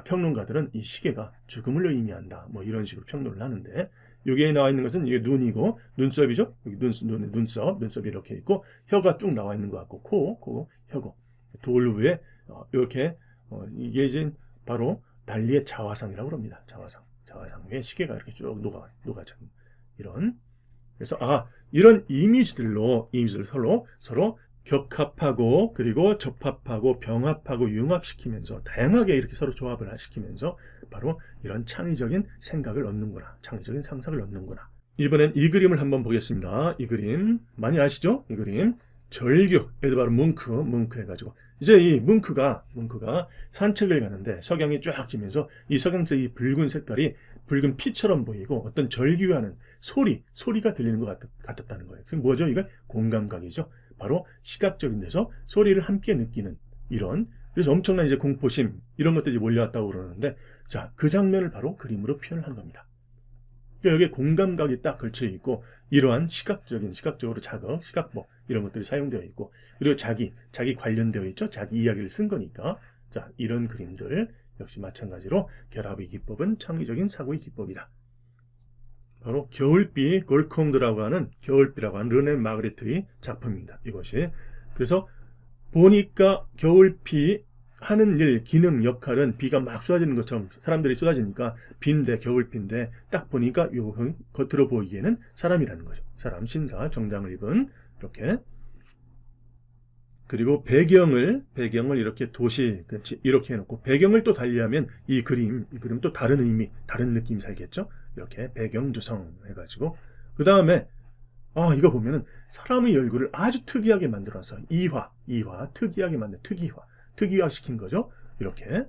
평론가들은 이 시계가 죽음을 의미한다, 뭐 이런 식으로 평론을 하는데, 여기에 나와 있는 것은 이게 눈이고 눈썹이죠. 여기 눈썹이 이렇게 있고 혀가 쭉 나와 있는 것 같고 코, 혀고, 돌 위에 이렇게 이게 이제 바로 달리의 자화상이라고 합니다. 자화상 위에 시계가 이렇게 쭉 녹아져 이런. 그래서 이런 이미지들 서로 격합하고 그리고 접합하고 병합하고 융합시키면서 다양하게 이렇게 서로 조합을 시키면서 바로 이런 창의적인 생각을 얻는구나. 창의적인 상상을 얻는구나. 이번엔 이 그림을 한번 보겠습니다. 이 그림 많이 아시죠? 이 그림 절규, 얘도 바로 뭉크 해가지고 이제 이 뭉크가 산책을 가는데 석양이 쫙 지면서 이 석양새 이 붉은 색깔이 붉은 피처럼 보이고 어떤 절규하는 소리가 들리는 것 같았다는 거예요. 그럼 뭐죠? 이건 공감각이죠. 바로 시각적인 데서 소리를 함께 느끼는 이런, 그래서 엄청난 이제 공포심 이런 것들이 몰려왔다고 그러는데, 자, 그 장면을 바로 그림으로 표현을 한 겁니다. 그러니까 여기에 공감각이 딱 걸쳐 있고 이러한 시각적으로 자극, 시각법 이런 것들이 사용되어 있고, 그리고 자기 관련되어 있죠. 자기 이야기를 쓴 거니까. 자, 이런 그림들 역시 마찬가지로 결합의 기법은 창의적인 사고의 기법이다. 바로 겨울비 골콩드라고 하는 르네 마그리트의 작품입니다. 이것이. 그래서 보니까 겨울비 하는 일, 기능, 역할은 비가 막 쏟아지는 것처럼 사람들이 쏟아지니까 비인데, 겨울비인데 딱 보니까 요 겉으로 보이기에는 사람이라는 거죠. 사람, 신사, 정장을 입은 이렇게. 그리고 배경을 이렇게 도시 이렇게 해놓고 배경을 또 달리하면 이 그림 또 다른 의미, 다른 느낌이 살겠죠. 이렇게 배경 조성 해가지고 그 다음에 이거 보면은 사람의 얼굴을 아주 특이하게 만들어서 이화 특이하게 만든 특이화 시킨 거죠. 이렇게.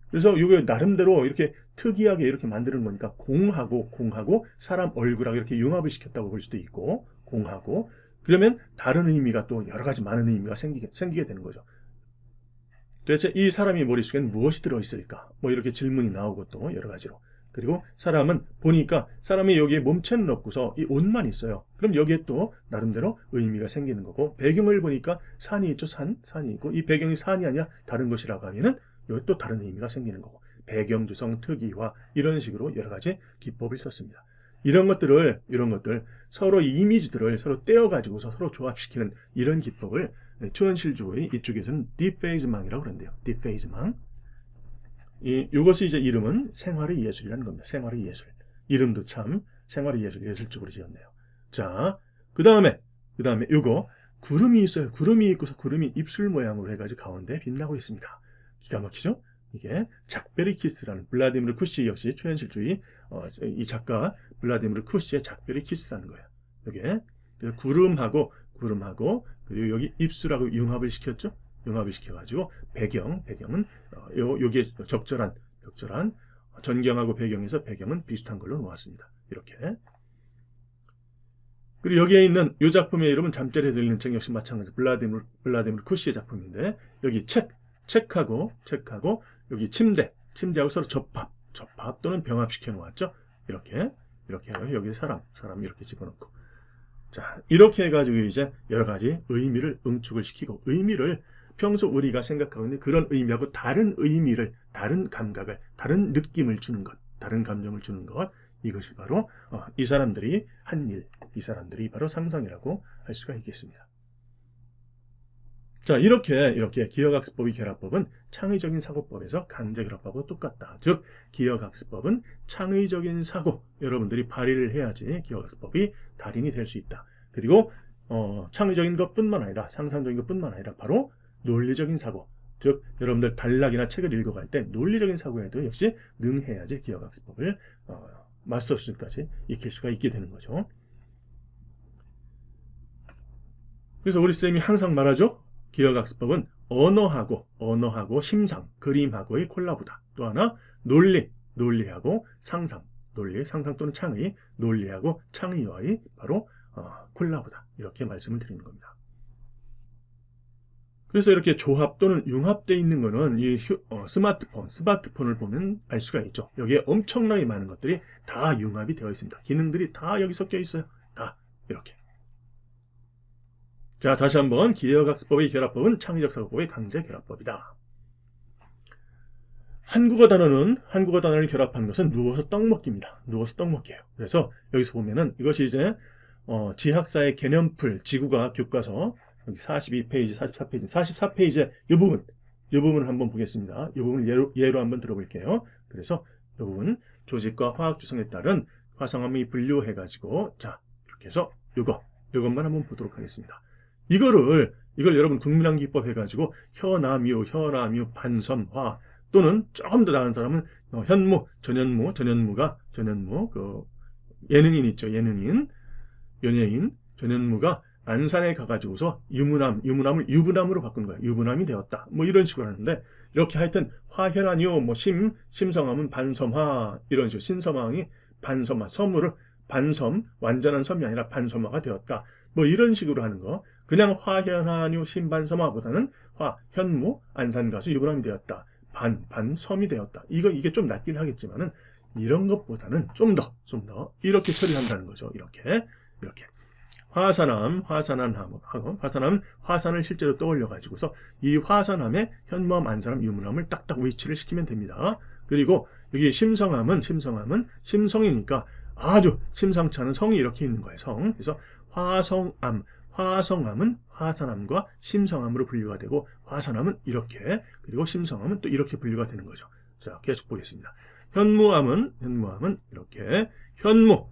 그래서 이게 나름대로 이렇게 특이하게 이렇게 만드는 거니까 공하고 사람 얼굴하고 이렇게 융합을 시켰다고 볼 수도 있고, 공하고 그러면 다른 의미가 또 여러 가지 많은 의미가 생기게 되는 거죠. 도대체 이 사람이 머릿속에는 무엇이 들어있을까? 뭐 이렇게 질문이 나오고 또 여러 가지로. 그리고 사람은 보니까 사람이 여기에 몸체는 없고서 이 옷만 있어요. 그럼 여기에 또 나름대로 의미가 생기는 거고, 배경을 보니까 산이 있죠. 산이 있고 이 배경이 산이 아니라 다른 것이라고 하면은 여기 또 다른 의미가 생기는 거고, 배경 조성, 특이화 이런 식으로 여러 가지 기법을 썼습니다. 이런 것들 서로 이 이미지들을 서로 떼어가지고서 서로 조합시키는 이런 기법을 초현실주의 이쪽에서는 딥페이즈망이라고 그러는데요. 딥페이즈망. 이것이 이제 이름은 생활의 예술이라는 겁니다. 생활의 예술. 이름도 참 생활의 예술적으로 지었네요. 자, 그 다음에 요거 구름이 있어요. 구름이 있고서 구름이 입술 모양으로 해가지고 가운데 빛나고 있습니다. 기가 막히죠? 이게 작별의 키스라는 블라디미르 쿠시 역시 초현실주의 이 작가 블라디미르 쿠시의 작별의 키스라는 거예요. 이게 구름하고 그리고 여기 입술하고 융합을 시켰죠. 융합을 시켜가지고 배경은 여기에 적절한 전경하고 배경에서 배경은 비슷한 걸로 놓았습니다. 이렇게. 그리고 여기에 있는 이 작품의 이름은 잠자리에 들리는 책 역시 마찬가지 블라디미르 쿠시의 작품인데, 여기 책하고 여기 침대하고 서로 접합 또는 병합시켜 놓았죠. 이렇게 해요. 여기 사람 이렇게 집어넣고. 자, 이렇게 해가지고 이제 여러 가지 의미를 응축을 시키고, 의미를 평소 우리가 생각하고 있는 그런 의미하고 다른 의미를, 다른 감각을, 다른 느낌을 주는 것, 다른 감정을 주는 것, 이것이 바로 이 사람들이 한 일, 이 사람들이 바로 상상이라고 할 수가 있겠습니다. 자, 이렇게 기억학습법의 결합법은 창의적인 사고법에서 강제결합법과 똑같다. 즉, 기억학습법은 창의적인 사고, 여러분들이 발휘를 해야지 기억학습법이 달인이 될 수 있다. 그리고 창의적인 것뿐만 아니라, 상상적인 것뿐만 아니라 바로 논리적인 사고, 즉 여러분들 단락이나 책을 읽어갈 때 논리적인 사고에도 역시 능해야지 기억학습법을 마스터수준까지 익힐 수가 있게 되는 거죠. 그래서 우리 쌤이 항상 말하죠. 기억학습법은 언어하고 심상, 그림하고의 콜라보다. 또 하나 논리하고 상상 또는 창의, 논리하고 창의와의 바로 콜라보다. 이렇게 말씀을 드리는 겁니다. 그래서 이렇게 조합 또는 융합되어 있는 거는 이 스마트폰을 보면 알 수가 있죠. 여기에 엄청나게 많은 것들이 다 융합이 되어 있습니다. 기능들이 다 여기 섞여 있어요. 다 이렇게. 자, 다시 한번 기억학습법의 결합법은 창의적 사고법의 강제 결합법이다. 한국어 단어를 결합한 것은 누워서 떡먹기입니다. 누워서 떡먹기예요. 그래서 여기서 보면은 이것이 이제 지학사의 개념풀 지구과학 교과서 여기 42페이지, 44페이지, 44페이지의 이 부분을 한번 보겠습니다. 이 부분을 예로 한번 들어볼게요. 그래서 이 부분, 조직과 화학 구성에 따른 화성암이 분류해가지고, 자, 이렇게 해서 이것만 한번 보도록 하겠습니다. 이거를 이걸 여러분 국민항기법 해가지고 혀남유, 반섬화 또는 조금 더 나은 사람은 현무, 전현무가 그 예능인 있죠. 예능인, 연예인 전현무가 안산에 가가지고서 유문함을 유부남으로 바꾼 거예요. 유부남이 되었다. 뭐 이런 식으로 하는데 이렇게 하여튼 화현한유, 뭐 심성함은 반섬화 이런 식으로 신섬왕이 반섬화, 섬을 반섬, 완전한 섬이 아니라 반섬화가 되었다. 뭐 이런 식으로 하는 거. 그냥 화현한유, 신반섬화보다는 현무, 안산 가수 유부남이 되었다. 반섬이 되었다. 이게 좀 낫긴 하겠지만은 이런 것보다는 좀 더 이렇게 처리한다는 거죠. 이렇게. 화산함, 화산은 화산을 실제로 떠올려가지고서 이 화산함에 현무함, 안산함, 유문함을 딱딱 위치를 시키면 됩니다. 그리고 여기 심성함은 심성이니까 아주 심상치 않은 성이 이렇게 있는 거예요. 성. 그래서 화성함은 화산함과 심성함으로 분류가 되고 화산함은 이렇게, 그리고 심성함은 또 이렇게 분류가 되는 거죠. 자, 계속 보겠습니다. 현무함은 이렇게 현무.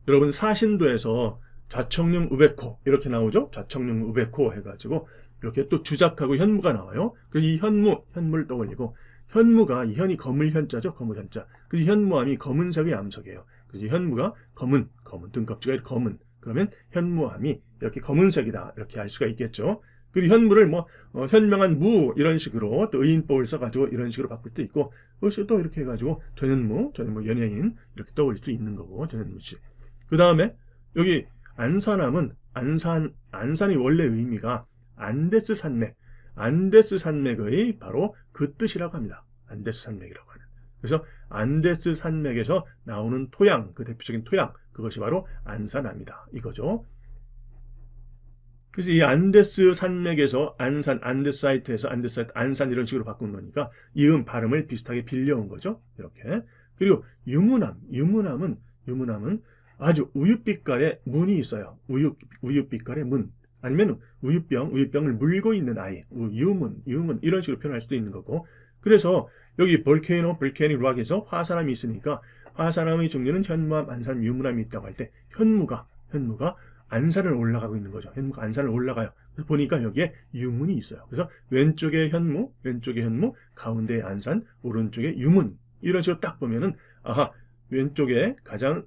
여러분 사신도에서 좌청룡 우백호 이렇게 나오죠. 좌청룡 우백호 해가지고 이렇게 또 주작하고 현무가 나와요. 그래서 이 현무를 떠올리고 현무가 이 현이 거물 현자죠. 거물 현자. 그래서 현무함이 검은색의 암석이에요. 그래서 현무가 검은 등껍질가 검은. 그러면 현무함이 이렇게 검은색이다. 이렇게 알 수가 있겠죠. 그리고 현무를 현명한 무 이런 식으로 또 의인법을 써가지고 이런 식으로 바꿀 때 있고 또 이렇게 해가지고 전현무 연예인 이렇게 떠올릴 수 있는 거고 전현무 씨. 그 다음에 여기 안산함은 안산이 원래 의미가 안데스 산맥의 바로 그 뜻이라고 합니다. 안데스 산맥이라고 하는. 그래서 안데스 산맥에서 나오는 토양, 그 대표적인 토양, 그것이 바로 안산함이다. 이거죠. 그래서 이 안데스 산맥에서 안데스 사이트에서 안산 이런 식으로 바꾼 거니까 이음 발음을 비슷하게 빌려온 거죠. 이렇게. 그리고 유문함은 아주 우윳빛깔의 문이 있어요. 우윳빛깔의 문. 아니면 우윳병을 물고 있는 아이. 유문 이런 식으로 표현할 수도 있는 거고. 그래서 여기 볼케이닉 락에서 화산함이 있으니까 화산함의 종류는 현무함, 안산함, 유문함이 있다고 할 때 현무가 안산을 올라가고 있는 거죠. 현무가 안산을 올라가요. 그래서 보니까 여기에 유문이 있어요. 그래서 왼쪽에 현무, 가운데에 안산, 오른쪽에 유문. 이런 식으로 딱 보면은 왼쪽에 가장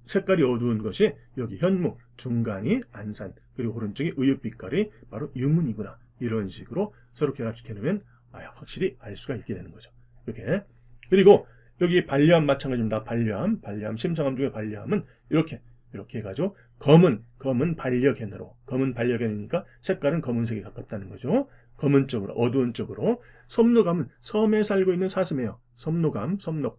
색깔이 어두운 것이 여기 현무, 중간이 안산, 그리고 오른쪽이 우윳빛깔이 바로 유문이구나. 이런 식으로 서로 결합시켜 놓으면 확실히 알 수가 있게 되는 거죠. 이렇게. 그리고 여기 반려함 마찬가지입니다. 반려함, 심성함 중에 반려함은 이렇게 해가지고 검은 반려견이니까 색깔은 검은색이 가깝다는 거죠. 검은 쪽으로, 어두운 쪽으로. 섬록함은 섬에 살고 있는 사슴이에요. 섬록,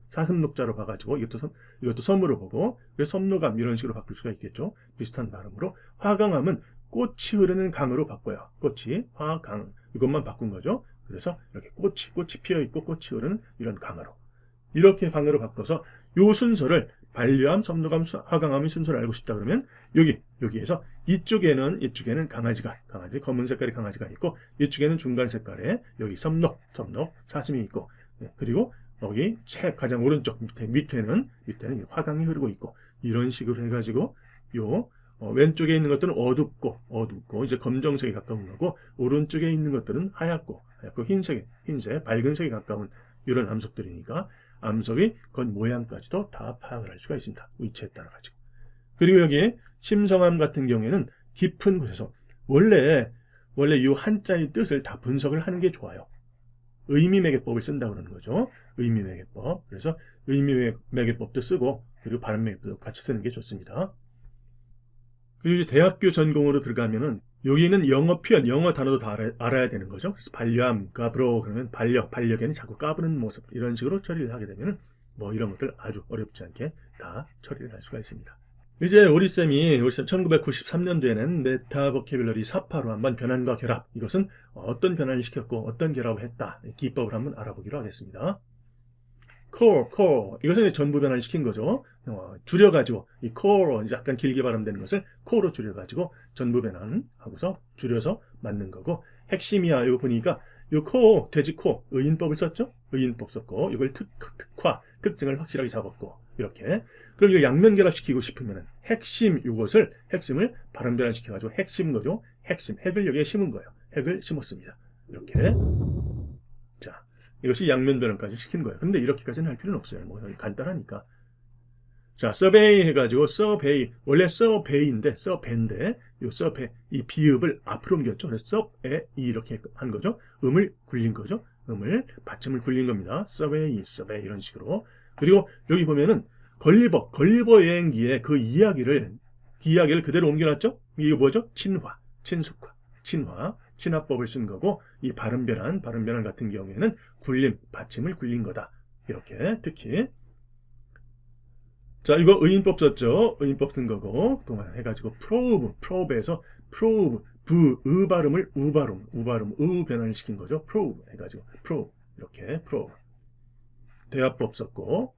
사슴록자로 봐가지고 이것도 섬으로 보고, 그래서 섬록함 이런 식으로 바꿀 수가 있겠죠. 비슷한 발음으로. 화강함은 꽃이 흐르는 강으로 바꿔요. 화강. 이것만 바꾼 거죠. 그래서 이렇게 꽃이 피어있고 꽃이 흐르는 이런 강으로. 이렇게 강으로 바꿔서 요 순서를 반려함, 섬록함, 화강함의 순서를 알고 싶다 그러면 여기에서 이쪽에는 강아지, 검은 색깔의 강아지가 있고 이쪽에는 중간 색깔의 여기 섬록, 사슴이 있고 그리고 여기 가장 오른쪽 밑에는 화강이 흐르고 있고 이런 식으로 해가지고 왼쪽에 있는 것들은 어둡고 이제 검정색에 가까운 거고 오른쪽에 있는 것들은 하얗고 흰색, 밝은 색에 가까운 이런 암석들이니까 암석의 겉 모양까지도 다 파악을 할 수가 있습니다. 위치에 따라 가지고. 그리고 여기 심성함 같은 경우에는 깊은 곳에서 원래 이 한자의 뜻을 다 분석을 하는 게 좋아요. 의미매개법을 쓴다고 그러는 거죠. 의미매개법. 그래서 의미매개법도 쓰고 그리고 발음매개법도 같이 쓰는 게 좋습니다. 그리고 이제 대학교 전공으로 들어가면은 여기는 영어 표현, 영어 단어도 다 알아야 되는 거죠. 그래서 반려함, 까불어 그러면 반려견이 자꾸 까부는 모습 이런 식으로 처리를 하게 되면은 이런 것들 아주 어렵지 않게 다 처리를 할 수가 있습니다. 이제 우리쌤이 1993년도에는 메타보캐뷸러리 4파로 한번 변환과 결합, 이것은 어떤 변환을 시켰고 어떤 결합을 했다, 기법을 한번 알아보기로 하겠습니다. core 이것은 전부 변환을 시킨 거죠. 줄여가지고 이 core 약간 길게 발음되는 것을 core로 줄여가지고 전부 변환하고서 줄여서 만든 거고 핵심이야. 이거 보니까 요 코, 돼지 코, 의인법을 썼죠? 의인법 썼고, 이걸 특화, 특징을 확실하게 잡았고, 이렇게. 그럼 이거 양면 결합시키고 싶으면은, 핵심을 발음 변환시켜가지고 핵심 거죠? 핵을 여기에 심은 거예요. 핵을 심었습니다. 이렇게. 자, 이것이 양면 변환까지 시킨 거예요. 근데 이렇게까지는 할 필요는 없어요. 뭐, 간단하니까. 자, 서베이 해가지고, 서베이. 원래 서베이인데, 서베인데, 요 서베, 이 비읍을 앞으로 옮겼죠. 그래서 서에 이렇게 한 거죠. 음을 굴린 거죠. 받침을 굴린 겁니다. 서베이, 이런 식으로. 그리고 여기 보면은, 걸리버 여행기의 그 이야기를 그대로 옮겨놨죠? 이게 뭐죠? 친화법을 쓴 거고, 이 발음 변환 같은 경우에는 받침을 굴린 거다. 이렇게, 특히. 자, 이거 의인법 썼죠? 의인법 쓴 거고, 또 해가지고, 프로브에서, 으 발음을 우 변환을 시킨 거죠? 해가지고, 이렇게, 대화법 썼고,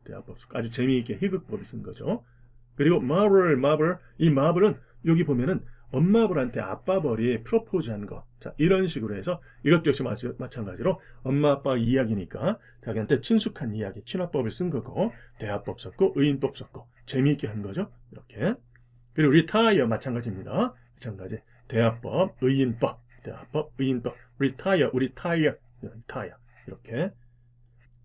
아주 재미있게 희극법을 쓴 거죠. 그리고, 이 마블은, 여기 보면은, 엄마벌한테 아빠벌이 프로포즈 한 거. 자, 이런 식으로 해서 이것도 역시 마찬가지로 엄마 아빠 이야기니까 자기한테 친숙한 이야기, 친화법을 쓴 거고, 대화법 썼고, 의인법 썼고, 재미있게 한 거죠. 이렇게. 그리고 리타이어 마찬가지입니다. 대화법, 의인법, 리타이어. 이렇게.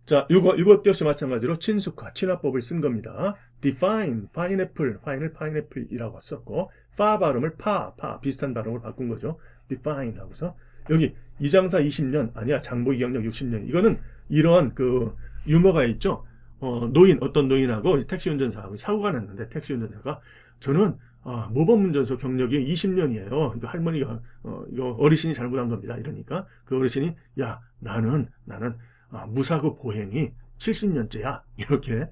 자, 이것 역시 마찬가지로 친화법을 쓴 겁니다. define, 파인애플이라고 썼고, 발음을 비슷한 발음을 바꾼 거죠. define 하고서, 여기, 이장사 20년, 아니야, 장보기 경력 60년. 이거는 이러한 유머가 있죠. 어떤 노인하고 택시 운전사하고 사고가 났는데, 택시 운전사가, 저는, 모범 운전사 경력이 20년이에요. 이거 할머니가, 이거 어르신이 잘못한 겁니다. 이러니까, 그 어르신이, 야, 나는, 무사고 보행이 70년째야. 이렇게,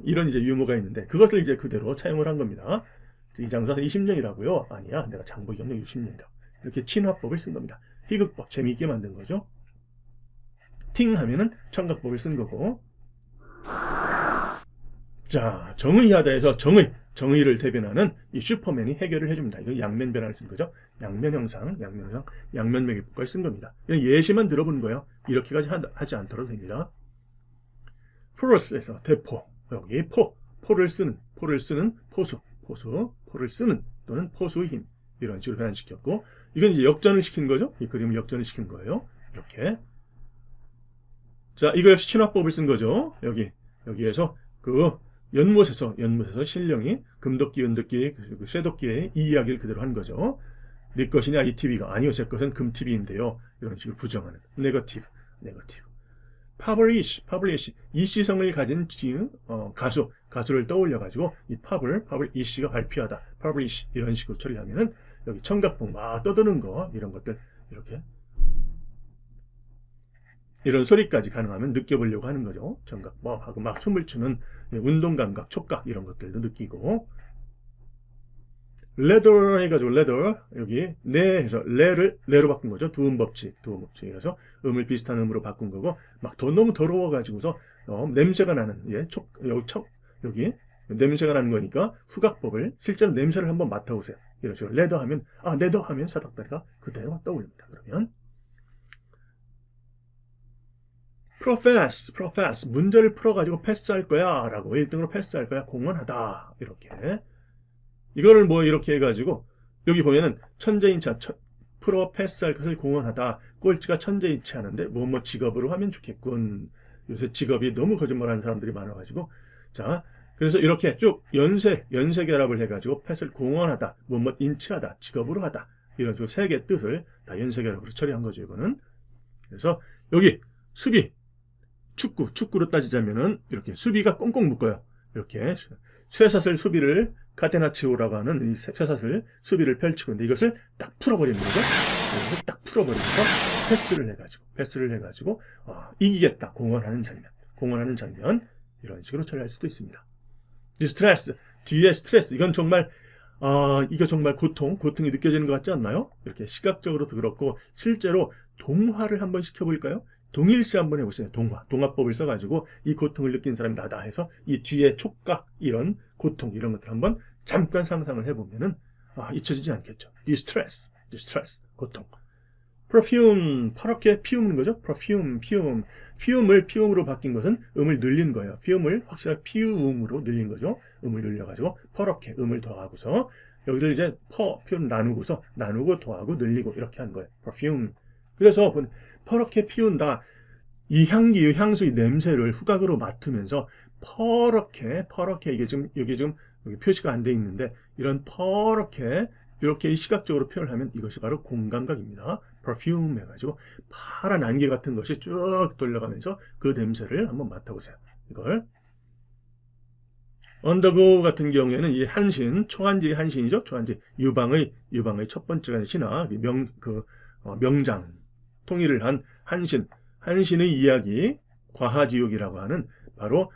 이런 이제 유머가 있는데, 그것을 이제 그대로 차용을 한 겁니다. 이 장사는 20년이라고요? 아니야, 내가 장보기 경력 60년이라고. 이렇게 친화법을 쓴 겁니다. 희극법, 재미있게 만든 거죠. 팅 하면은 청각법을 쓴 거고. 자, 정의하다에서 정의를 대변하는 이 슈퍼맨이 해결을 해줍니다. 이거 양면 변환을 쓴 거죠. 양면 형상, 양면 매개법까지 쓴 겁니다. 이런 예시만 들어보는 거예요. 이렇게까지 하지 않더라도 됩니다. 프로스에서 대포, 여기 포를 쓰는 포를 쓰는 또는 포수의 힘, 이런 식으로 변환시켰고, 이건 이제 역전을 시킨 거죠. 이 그림을 역전을 시킨 거예요. 이렇게. 자, 이거 역시 친화법을 쓴 거죠. 여기에서 연못에서 신령이 금도끼, 은도끼, 쇠도끼의 이 이야기를 그대로 한 거죠. 네 것이냐 이 TV가 아니요, 제 것은 금 TV인데요. 이런 식으로 부정하는 네거티브. 파블리시 이시성을 가진 가수를 떠올려가지고 이 파블리시가 발표하다, 파블리시 이런 식으로 처리하면은 여기 청각봉 막 떠드는 거 이런 것들 이렇게 이런 소리까지 가능하면 느껴보려고 하는 거죠. 청각 하고 막 춤을 추는 운동 감각, 촉각 이런 것들도 느끼고. 레더 해가지고 여기 네 해서 레로 바꾼 거죠. 두음 법칙에서 음을 비슷한 음으로 바꾼 거고, 막 너무 더러워가지고서 냄새가 나는 여기 냄새가 나는 거니까 후각법을 실제로 냄새를 한번 맡아보세요. 이런 식으로 레더 하면 사닥다리가 그대로 떠올립니다. 그러면 profess 문제를 풀어가지고 패스할 거야 라고 1등으로 패스할 거야, 공헌하다 이렇게. 이거를 이렇게 해가지고, 여기 보면은, 천재인차, 패스할 것을 공헌하다. 꼴찌가 천재인치 하는데, 직업으로 하면 좋겠군. 요새 직업이 너무 거짓말하는 사람들이 많아가지고. 자, 그래서 이렇게 쭉 연쇄 결합을 해가지고, 패스를 공헌하다, 인치하다, 직업으로 하다. 이런 식으로 세 개의 뜻을 다 연쇄 결합으로 처리한 거죠, 이거는. 그래서, 여기, 수비. 축구로 따지자면은, 이렇게 수비가 꽁꽁 묶어요. 이렇게. 쇠사슬 수비를 카테나치오라고 하는 이 쇠사슬 수비를 펼치고 있는데, 이것을 딱 풀어버리는 거죠. 이것을 딱 풀어버리면서 패스를 해가지고 이기겠다, 공헌하는 장면 이런 식으로 처리할 수도 있습니다. 이 뒤에 스트레스, 이건 정말 이거 정말 고통이 느껴지는 것 같지 않나요? 이렇게 시각적으로도 그렇고 실제로 동화를 한번 시켜볼까요? 동일시 한번 해보세요. 동화법을 써가지고 이 고통을 느낀 사람이 나다 해서 이 뒤에 촉각, 이런 고통, 이런 것들 한번 잠깐 상상을 해보면은 잊혀지지 않겠죠. 디스트레스, 고통. perfume, 퍼렇게 피우는 거죠. perfume, 피움. 피움을 피움으로 바뀐 것은 음을 늘린 거예요. 피움을 확실하게 피움으로 늘린 거죠. 음을 늘려가지고 퍼렇게 음을 더하고서 여기를 이제 피움 나누고서 나누고 더하고 늘리고 이렇게 한 거예요. perfume. 그래서 퍼렇게 피운다. 이 향기, 이 향수, 이 냄새를 후각으로 맡으면서 퍼렇게 이게 지금 여기 표시가 안 돼 있는데 이런 퍼렇게 이렇게 시각적으로 표현을 하면 이것이 바로 공감각입니다. perfume 해가지고 파란 안개 같은 것이 쭉 돌려가면서 그 냄새를 한번 맡아보세요. 이걸 undergo 같은 경우에는 이 한신, 초한지 한신이죠. 초한지 유방의 첫 번째가 신화 명장 통일을 한 한신의 이야기 과하지옥이라고 하는 바로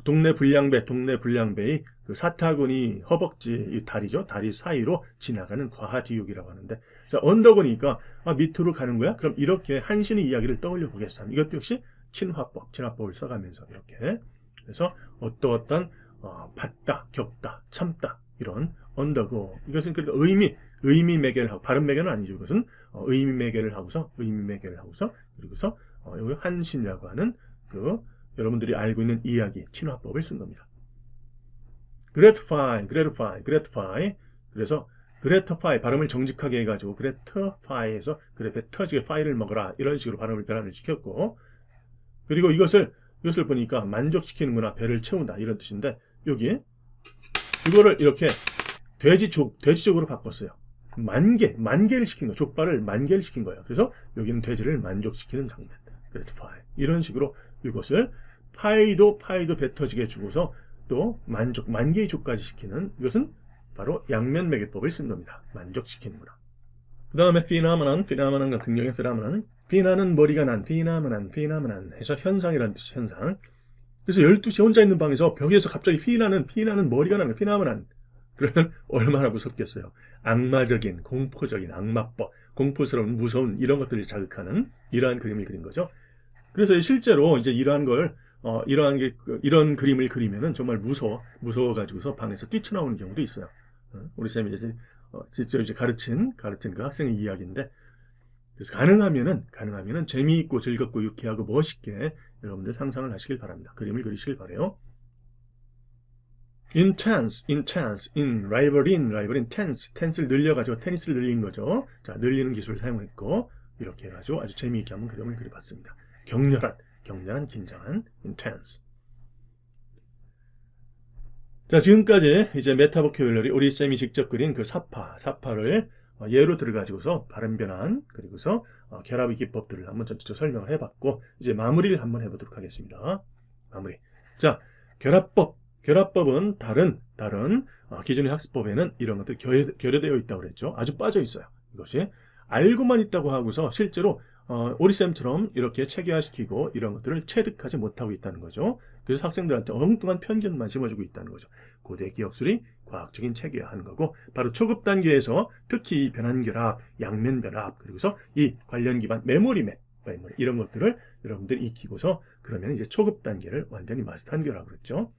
동네 불량배의 그 사타구니 허벅지 이 다리죠. 다리 사이로 지나가는 과하지옥이라고 하는데 자 언더고니까 밑으로 가는 거야. 그럼 이렇게 한신의 이야기를 떠올려 보겠습니다. 이것도 역시 친화법을 써가면서 이렇게 그래서 어떤 받다, 겪다, 참다 이런 언더고 이것은 그러니까 의미 매개를 하고 발음 매개는 아니죠. 이것은 의미 매개를 하고서 그리고서 여기 한신이라고 하는 그 여러분들이 알고 있는 이야기 친화법을 쓴 겁니다. gratify. 그래서 gratify 발음을 정직하게 해가지고 gratify에서 그래 배 터지게 파이를 먹어라 이런 식으로 발음을 변환을 시켰고 그리고 이것을 보니까 만족시키는구나 배를 채운다 이런 뜻인데 여기 이거를 이렇게 돼지족으로 바꿨어요. 만개를 시킨 거 족발을 만개를 시킨 거예요. 그래서 여기는 돼지를 만족시키는 장면 gratify 이런 식으로 이것을 파이도 배 터지게 주고서 또 만개의 족까지 시키는 이것은 바로 양면 매개법을 쓴 겁니다. 만족시키는구나. 그 다음에 phenomenon 같은 경우에 pheno는 머리가 난 phenomenon 해서 현상이라는 뜻이 현상. 그래서 12시에 혼자 있는 방에서 벽에서 갑자기 피나는 머리가 나는 phenomenon. 그러면 얼마나 무섭겠어요. 악마적인 공포적인 악마법 공포스러운 무서운 이런 것들을 자극하는 이러한 그림을 그린 거죠. 그래서 실제로 이제 이런 그림을 그리면은 정말 무서워가지고서 방에서 뛰쳐나오는 경우도 있어요. 우리 쌤이 직접 이제 가르친 그 학생의 이야기인데, 그래서 가능하면은 재미있고 즐겁고 유쾌하고 멋있게 여러분들 상상을 하시길 바랍니다. 그림을 그리시길 바래요. intense, rivalry, tense를 늘려가지고 테니스를 늘린 거죠. 자, 늘리는 기술을 사용했고, 이렇게 해가지고 아주 재미있게 한번 그림을 그려봤습니다. 격렬한, 긴장한, intense. 자, 지금까지 이제 메타보큐뷸러리 우리 쌤이 직접 그린 그 사파를 예로 들어가지고서 발음 변환, 그리고서 결합의 기법들을 한번 전체적으로 설명을 해봤고, 이제 마무리를 한번 해보도록 하겠습니다. 마무리. 자, 결합법은 다른 기존의 학습법에는 이런 것들이 결여되어 있다고 그랬죠. 아주 빠져 있어요. 이것이 알고만 있다고 하고서 실제로 오리쌤처럼 이렇게 체계화시키고 이런 것들을 체득하지 못하고 있다는 거죠. 그래서 학생들한테 엉뚱한 편견만 심어주고 있다는 거죠. 고대 기억술이 과학적인 체계화하는 거고 바로 초급 단계에서 특히 변환결합, 양면결합 그리고서 이 관련 기반 메모리 이런 것들을 여러분들이 익히고서 그러면 이제 초급 단계를 완전히 마스터한 거라고 그랬죠.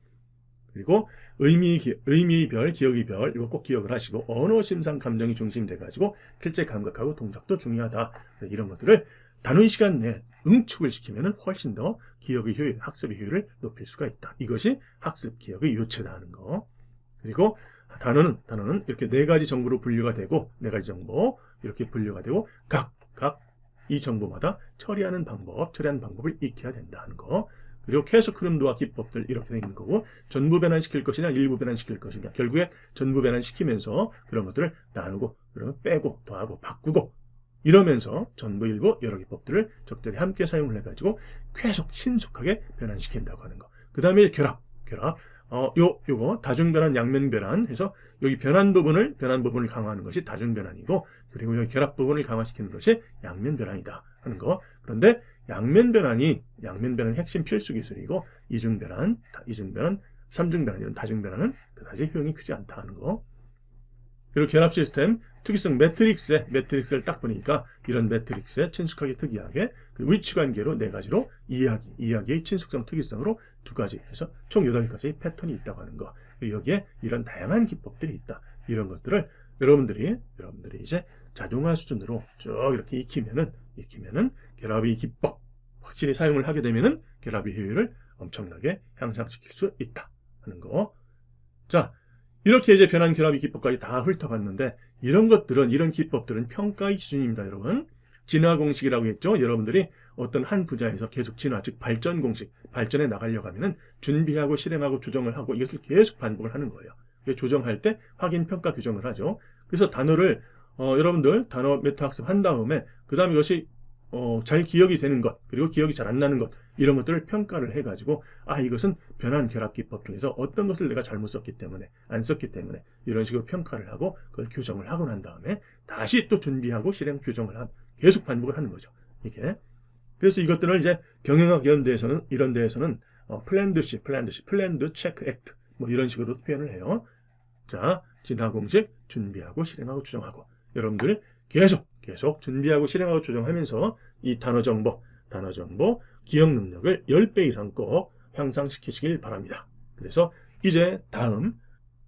그리고 의미별, 기억이별 이거 꼭 기억을 하시고 언어, 심상, 감정이 중심돼가지고 실제 감각하고 동작도 중요하다. 이런 것들을 단위 시간 내에 응축을 시키면 훨씬 더 기억의 효율, 학습의 효율을 높일 수가 있다. 이것이 학습 기억의 요체다 하는 거. 그리고 단어는 이렇게 네 가지 정보로 분류가 되고 이렇게 분류가 되고 각 이 정보마다 처리하는 방법을 익혀야 된다 하는 거. 그리고 계속 흐름도와 기법들 이렇게 되어 있는 거고 전부 변환시킬 것이냐 일부 변환시킬 것이냐 결국에 전부 변환시키면서 그런 것들을 나누고 그러면 빼고 더하고 바꾸고 이러면서 전부 일부 여러 기법들을 적절히 함께 사용을 해가지고 계속 신속하게 변환시킨다고 하는 거. 그 다음에 결합 요거 다중변환 양면변환 해서 여기 변환 부분을 강화하는 것이 다중변환이고 그리고 여기 결합 부분을 강화시키는 것이 양면변환이다 하는 거. 그런데 양면변환이 핵심 필수 기술이고 이중변환, 삼중변환 이런 다중변환은 그다지 효용이 크지 않다 하는 거. 그리고 결합 시스템 특이성 매트릭스를 딱 보니까 이런 매트릭스에 친숙하게 특이하게 위치 관계로 네 가지로 이야기의 친숙성 특이성으로 두 가지 해서 총 8가지 패턴이 있다고 하는 거. 여기에 이런 다양한 기법들이 있다. 이런 것들을 여러분들이 이제 자동화 수준으로 쭉 이렇게 익히면은 결합의 기법 확실히 사용을 하게 되면은 결합의 효율을 엄청나게 향상시킬 수 있다 하는 거. 자, 이렇게 이제 변환 결합의 기법까지 다 훑어봤는데 이런 기법들은 평가의 기준입니다, 여러분. 진화 공식이라고 했죠. 여러분들이 어떤 한 분야에서 계속 진화, 즉 발전 공식, 발전해 나가려고 하면은 준비하고 실행하고 조정을 하고 이것을 계속 반복을 하는 거예요. 조정할 때 확인, 평가, 규정을 하죠. 그래서 단어를 여러분들 단어 메타 학습한 다음에 그 다음에 이것이 잘 기억이 되는 것, 그리고 기억이 잘 안 나는 것, 이런 것들을 평가를 해가지고, 이것은 변환 결합 기법 중에서 어떤 것을 내가 잘못 썼기 때문에, 안 썼기 때문에, 이런 식으로 평가를 하고, 그걸 교정을 하고 난 다음에, 다시 또 준비하고 실행 교정을 계속 반복을 하는 거죠. 이게. 그래서 이것들을 이제 경영학 이런 데에서는, 플랜드 체크 액트, 뭐 이런 식으로 표현을 해요. 자, 진화 공식, 준비하고 실행하고 조정하고, 여러분들 계속 준비하고 실행하고 조정하면서 이 단어 정보, 기억 능력을 10배 이상 꼭 향상시키시길 바랍니다. 그래서 이제 다음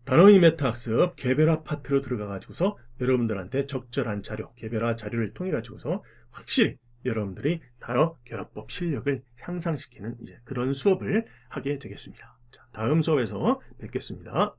단어의 메타학습 개별화 파트로 들어가가지고서 여러분들한테 적절한 자료, 개별화 자료를 통해 가지고서 확실히 여러분들이 단어 결합법 실력을 향상시키는 이제 그런 수업을 하게 되겠습니다. 자, 다음 수업에서 뵙겠습니다.